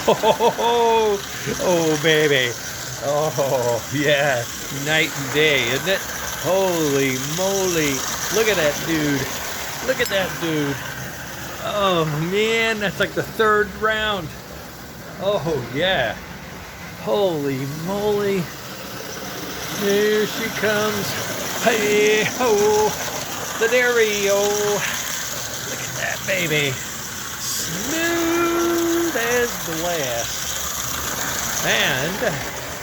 Oh, oh, baby. Oh, yeah. Night and day, isn't it? Holy moly. Look at that dude. Look at that dude. Oh, man. That's like the third round. Oh, yeah. Holy moly. Here she comes. Hey, ho. The Dario. Look at that baby. Smooth as glass. And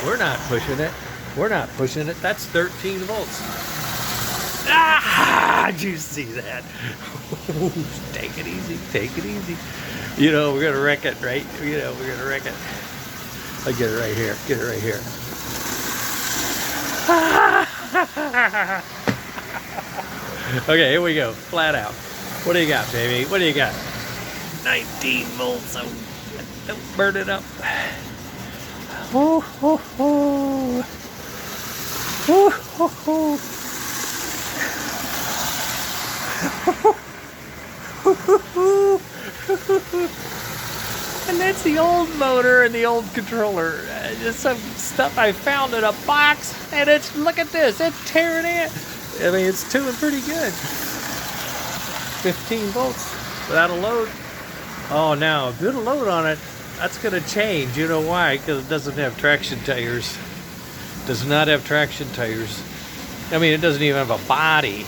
we're not pushing it. We're not pushing it. That's 13 volts. Ah, did you see that? Take it easy. Take it easy. You know, we're going to wreck it, right? You know, we're going to wreck it. I'll get it right here. Get it right here. Okay, here we go. Flat out. What do you got, baby? What do you got? 19 volts. Don't burn it up. Oh, ho, ho. Oh, ho, ho. And that's the old motor and the old controller. Just some stuff I found in a box, and it's, look at this, it's tearing it. I mean, it's doing pretty good. 15 volts without a load. Oh, now, if you put a load on it, that's going to change. You know why? Because it doesn't have traction tires. Does not have traction tires. I mean, it doesn't even have a body.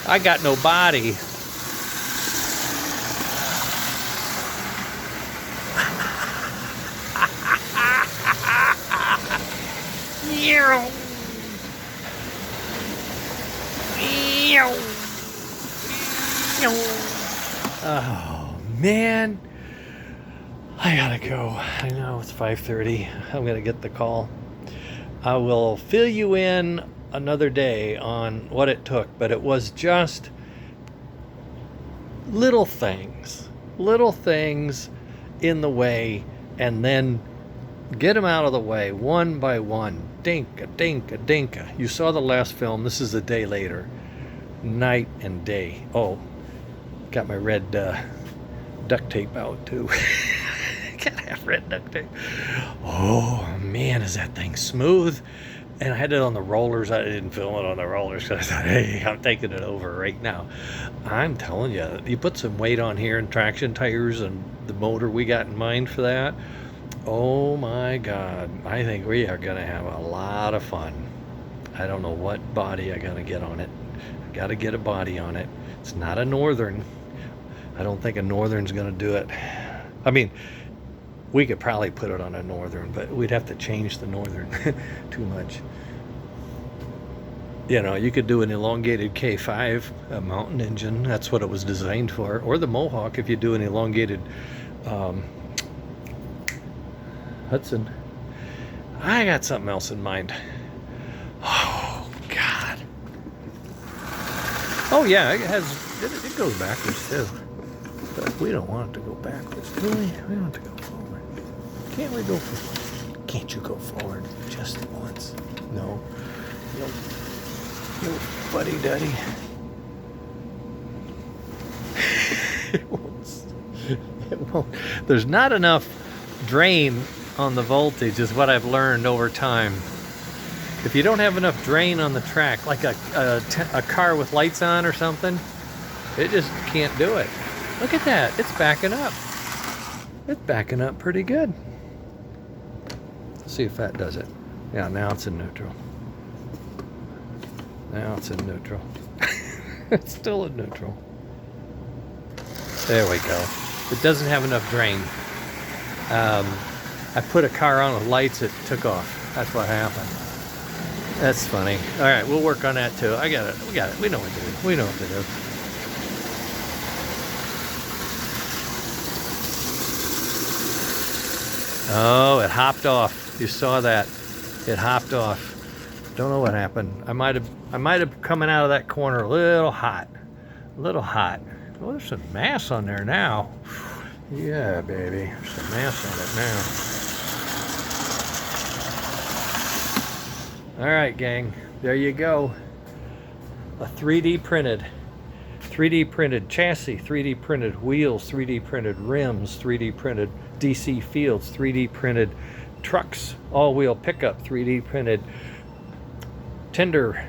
I got no body. Oh, man. I gotta go. I know it's 5:30. I'm gonna get the call. I will fill you in another day on what it took, but it was just little things in the way, and then get them out of the way one by one. Dinka, dinka, dinka. You saw the last film. This is a day later. Night and day. Oh, got my red duct tape out too. Gotta have red duct tape. Oh man, is that thing smooth? And I had it on the rollers. I didn't film it on the rollers because I thought, hey, I'm taking it over right now. I'm telling you, you put some weight on here and traction tires and the motor we got in mind for that. Oh my God, I think we are gonna have a lot of fun. I don't know what body I gotta get on it. I gotta get a body on it. It's not a Northern. I don't think a Northern's gonna do it. I mean, we could probably put it on a Northern, but we'd have to change the Northern too much. You know, you could do an elongated K5, a mountain engine. That's what it was designed for. Or the Mohawk if you do an elongated Hudson. I got something else in mind. Oh, God. Oh, yeah, it goes backwards, too. But we don't want it to go backwards, do we? We want it to go forward. Can't we go forward? Can't you go forward just once? No. No, buddy-duddy. It won't. There's not enough drain on the voltage is what I've learned over time. If you don't have enough drain on the track, like a car with lights on or something, it just can't do it. Look at that, it's backing up. It's backing up pretty good. Let's see if that does it. Yeah, now it's in neutral. Now it's in neutral. It's still in neutral. There we go. It doesn't have enough drain. I put a car on with lights, it took off. That's what happened. That's funny. All right, we'll work on that too. I got it. We got it. We know what to do. We know what to do. Oh, it hopped off. You saw that. It hopped off. Don't know what happened. I might have coming out of that corner a little hot. A little hot. Oh, there's some mass on there now. Yeah, baby. There's some mass on it now. All right, gang. There you go. A 3D printed 3D printed chassis, 3D printed wheels, 3D printed rims, 3D printed DC fields, 3D printed trucks, all-wheel pickup, 3D printed tender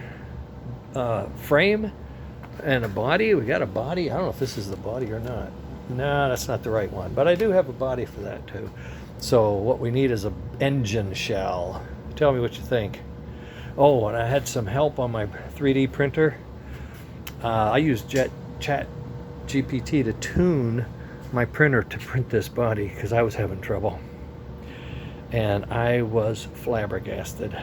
frame and a body. We got a body. I don't know if this is the body or not. No, that's not the right one, but I do have a body for that too. So what we need is a engine shell. Tell me what you think. Oh, and I had some help on my 3D printer. I used Chat GPT to tune my printer to print this body because I was having trouble, and I was flabbergasted.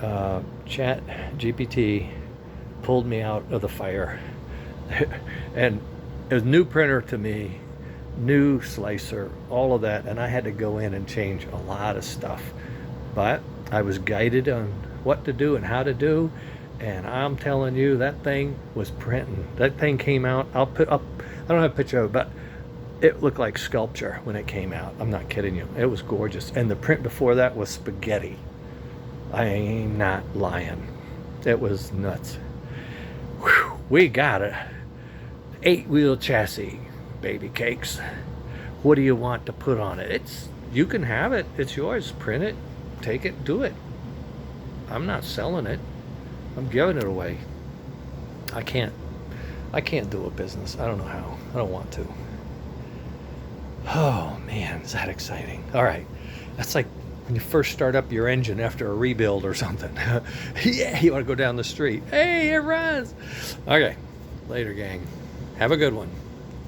Chat GPT pulled me out of the fire and it was a new printer to me, new slicer, all of that, and I had to go in and change a lot of stuff, but I was guided on what to do and how to do, and I'm telling you, that thing was printing. That thing came out. I'll put up, I don't have a picture of it, but it looked like sculpture when it came out. I'm not kidding you. It was gorgeous. And the print before that was spaghetti. I am not lying. It was nuts. Whew, we got it. 8-wheel chassis, baby cakes. What do you want to put on it? You can have it. It's yours. Print it, take it, do it. I'm not selling it. I'm giving it away. I can't do a business. I don't know how. I don't want to. Oh man, is that exciting. All right. That's like when you first start up your engine after a rebuild or something. Yeah, you want to go down the street. Hey, it runs. Okay. Later, gang. Have a good one.